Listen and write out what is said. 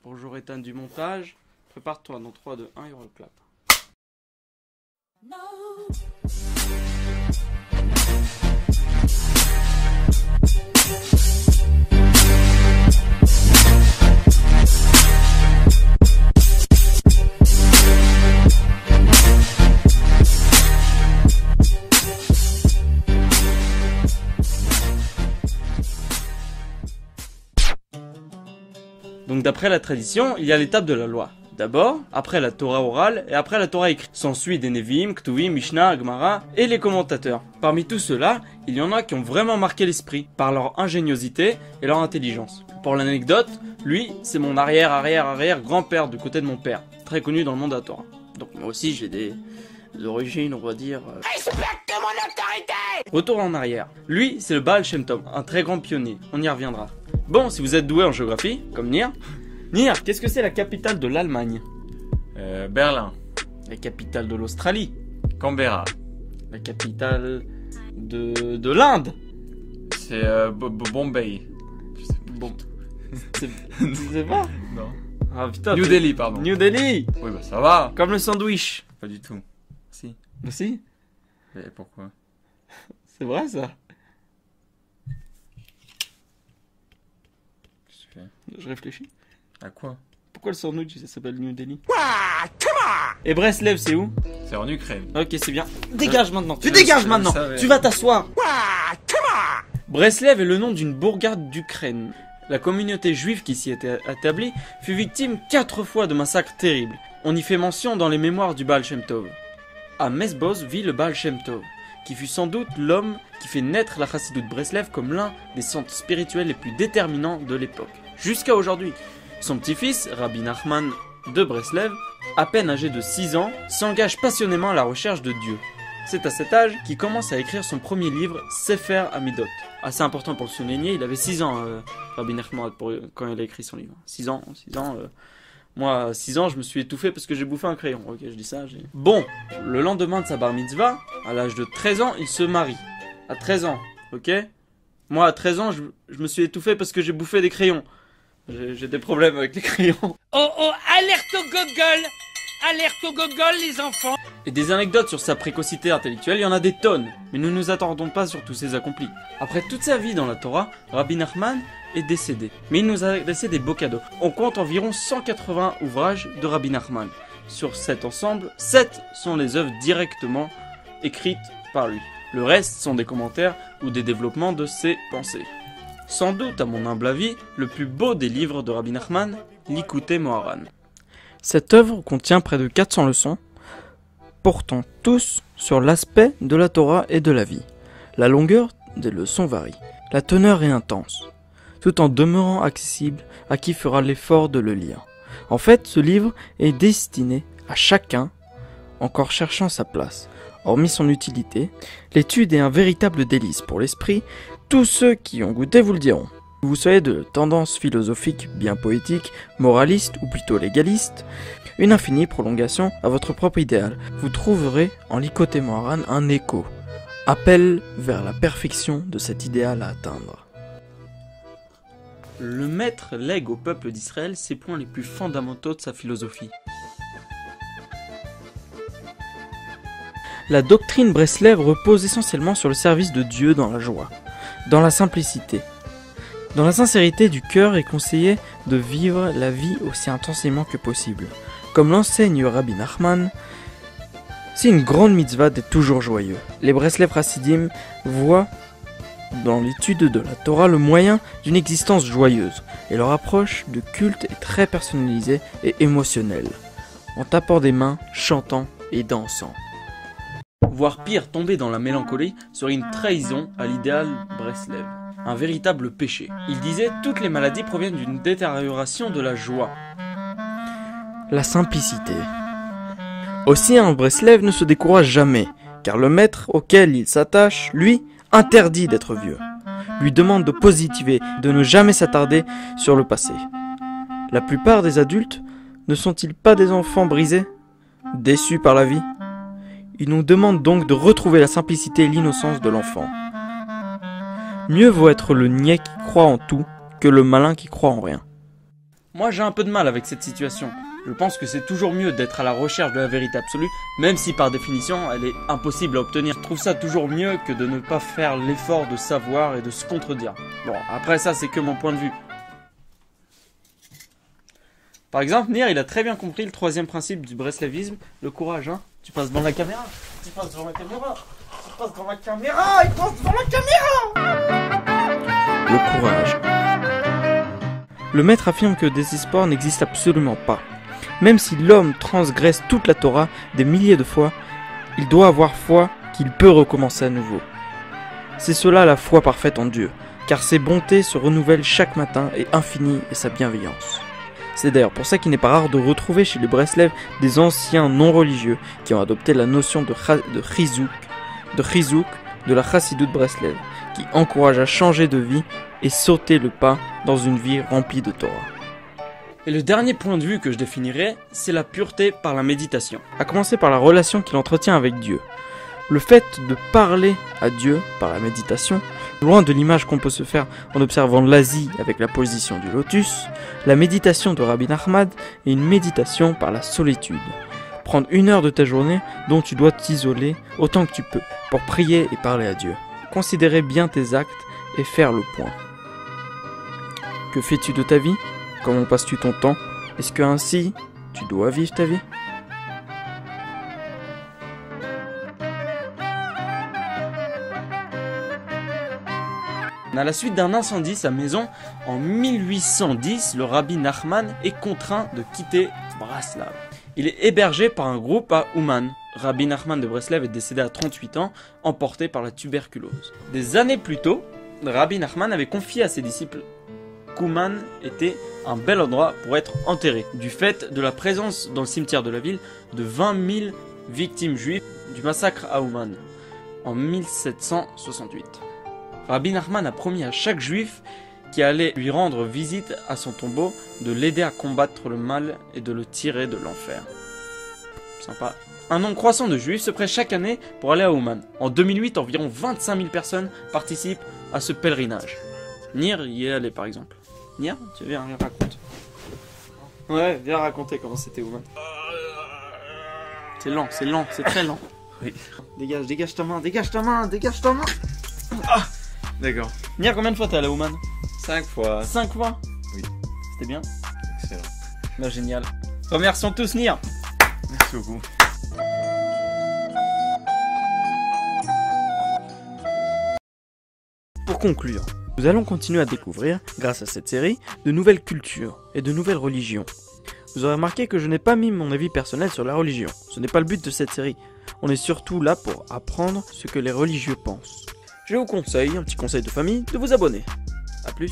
Bonjour Ethan du montage. Prépare-toi, dans 3, 2, 1, il y aura le clap. Donc d'après la tradition, il y a l'étape de la loi. D'abord, après la Torah orale et après la Torah écrite. S'ensuit des Nevi'im, Ktuvim, Mishnah, Gemara et les commentateurs. Parmi tous ceux-là, il y en a qui ont vraiment marqué l'esprit par leur ingéniosité et leur intelligence. Pour l'anecdote, lui, c'est mon arrière-grand-père du côté de mon père, très connu dans le monde de la Torah. Donc moi aussi j'ai des origines, on va dire... Respecte mon autorité! Retour en arrière. Lui, c'est le Baal Shem Tov, un très grand pionnier. On y reviendra. Bon, si vous êtes doué en géographie, comme Nir. Nir, qu'est-ce que c'est la capitale de l'Allemagne? Berlin. La capitale de l'Australie? Canberra. La capitale de l'Inde? C'est Bombay. Bon. Tu sais pas? Non. Ah putain. New Delhi, pardon. New Delhi. Oui, bah ça va. Comme le sandwich. Pas du tout. Si. Si. Et pourquoi? C'est vrai ça. Qu'est-ce que tu fais? Je réfléchis. À quoi? Pourquoi le sandwich ça s'appelle New Delhi? Et Breslev c'est où? C'est en Ukraine. Ok, c'est bien. Dégage maintenant. Tu je dégages le maintenant. savais. Tu vas t'asseoir. Breslev est le nom d'une bourgade d'Ukraine. La communauté juive qui s'y était établie fut victime 4 fois de massacres terribles. On y fait mention dans les mémoires du Baal Shem Tov. À Mesbos vit le Baal Shem Tov, qui fut sans doute l'homme qui fait naître la Chassidoute Breslev comme l'un des centres spirituels les plus déterminants de l'époque. Jusqu'à aujourd'hui. Son petit-fils, Rabbi Nachman de Breslev, à peine âgé de 6 ans, s'engage passionnément à la recherche de Dieu. C'est à cet âge qu'il commence à écrire son premier livre, Sefer Amidot. Assez important pour le souligner, il avait 6 ans, Rabbi Nachman, quand il a écrit son livre. 6 ans. Moi, à 6 ans, je me suis étouffé parce que j'ai bouffé un crayon. Ok, je dis ça. Bon, le lendemain de sa bar mitzvah, à l'âge de 13 ans, il se marie. À 13 ans, ok? Moi, à 13 ans, je me suis étouffé parce que j'ai bouffé des crayons. J'ai des problèmes avec les crayons. Oh, alerte au gogol! Alerte au gogol, les enfants! Et des anecdotes sur sa précocité intellectuelle, il y en a des tonnes. Mais nous ne nous attardons pas sur tous ses accomplis. Après toute sa vie dans la Torah, Rabbi Nachman est décédé. Mais il nous a laissé des beaux cadeaux. On compte environ 180 ouvrages de Rabbi Nachman. Sur cet ensemble, 7 sont les œuvres directement écrites par lui. Le reste sont des commentaires ou des développements de ses pensées. Sans doute, à mon humble avis, le plus beau des livres de Rabbi Nachman, l'Ikouté Moharan. Cette œuvre contient près de 400 leçons, portant tous sur l'aspect de la Torah et de la vie. La longueur des leçons varie. La teneur est intense, tout en demeurant accessible à qui fera l'effort de le lire. En fait, ce livre est destiné à chacun, encore cherchant sa place. Hormis son utilité, l'étude est un véritable délice pour l'esprit. Tous ceux qui ont goûté vous le diront. Que vous soyez de tendance philosophique bien poétique, moraliste ou plutôt légaliste, une infinie prolongation à votre propre idéal. Vous trouverez en l'Ikouté Moharan un écho, appel vers la perfection de cet idéal à atteindre. Le maître lègue au peuple d'Israël ses points les plus fondamentaux de sa philosophie. La doctrine Breslev repose essentiellement sur le service de Dieu dans la joie, dans la simplicité. Dans la sincérité du cœur est conseillé de vivre la vie aussi intensément que possible. Comme l'enseigne Rabbi Nachman, c'est une grande mitzvah d'être toujours joyeux. Les Breslev Hasidim voient dans l'étude de la Torah le moyen d'une existence joyeuse, et leur approche de culte est très personnalisée et émotionnelle, en tapant des mains, chantant et dansant. Voire pire, tomber dans la mélancolie serait une trahison à l'idéal Breslev, un véritable péché. Il disait « Toutes les maladies proviennent d'une détérioration de la joie ». La simplicité. Aussi, un Breslev ne se décourage jamais, car le maître auquel il s'attache, lui, interdit d'être vieux, lui demande de positiver, de ne jamais s'attarder sur le passé. La plupart des adultes ne sont-ils pas des enfants brisés, déçus par la vie? Il nous demande donc de retrouver la simplicité et l'innocence de l'enfant. Mieux vaut être le niais qui croit en tout que le malin qui croit en rien. Moi j'ai un peu de mal avec cette situation. Je pense que c'est toujours mieux d'être à la recherche de la vérité absolue, même si par définition elle est impossible à obtenir. Je trouve ça toujours mieux que de ne pas faire l'effort de savoir et de se contredire. Bon, après ça c'est que mon point de vue. Par exemple, Nir, il a très bien compris le troisième principe du breslevisme, le courage, hein. Tu passes devant la caméra, tu passes devant la caméra, tu passes devant la caméra, il passe devant la caméra. Le courage. Le maître affirme que le désespoir n'existe absolument pas. Même si l'homme transgresse toute la Torah des milliers de fois, il doit avoir foi qu'il peut recommencer à nouveau. C'est cela la foi parfaite en Dieu, car ses bontés se renouvellent chaque matin et infinie est sa bienveillance. C'est d'ailleurs pour ça qu'il n'est pas rare de retrouver chez les Breslev des anciens non-religieux qui ont adopté la notion de chizouk de la Chassidoute Breslev, qui encourage à changer de vie et sauter le pas dans une vie remplie de Torah. Et le dernier point de vue que je définirais, c'est la pureté par la méditation. À commencer par la relation qu'il entretient avec Dieu. Le fait de parler à Dieu par la méditation, loin de l'image qu'on peut se faire en observant l'Asie avec la position du lotus, la méditation de Rabbi Nachman est une méditation par la solitude. Prendre 1 heure de ta journée dont tu dois t'isoler autant que tu peux pour prier et parler à Dieu. Considérer bien tes actes et faire le point. Que fais-tu de ta vie? Comment passes-tu ton temps? Est-ce que ainsi tu dois vivre ta vie? À la suite d'un incendie, sa maison, en 1810, le Rabbi Nachman est contraint de quitter Braslav. Il est hébergé par un groupe à Ouman. Rabbi Nachman de Breslev est décédé à 38 ans, emporté par la tuberculose. Des années plus tôt, Rabbi Nachman avait confié à ses disciples qu'Ouman était un bel endroit pour être enterré, du fait de la présence dans le cimetière de la ville de 20 000 victimes juives du massacre à Ouman en 1768. Rabbi Nachman a promis à chaque juif qui allait lui rendre visite à son tombeau de l'aider à combattre le mal et de le tirer de l'enfer. Sympa. Un nombre croissant de juifs se prêtent chaque année pour aller à Ouman. En 2008, environ 25 000 personnes participent à ce pèlerinage. Nir y est allé par exemple. Nir, tu viens, raconte. Ouais, viens raconter comment c'était Ouman. C'est lent, c'est très lent. Oui. Dégage ta main, dégage ta main. Ah. D'accord. Nir, combien de fois t'es allé à Ouman? 5 fois. 5 fois? Oui. C'était bien? Excellent. Bah, génial. Remercions tous Nir. Merci beaucoup. Pour conclure, nous allons continuer à découvrir, grâce à cette série, de nouvelles cultures et de nouvelles religions. Vous aurez remarqué que je n'ai pas mis mon avis personnel sur la religion. Ce n'est pas le but de cette série. On est surtout là pour apprendre ce que les religieux pensent. Je vous conseille, un petit conseil de famille, de vous abonner. A plus.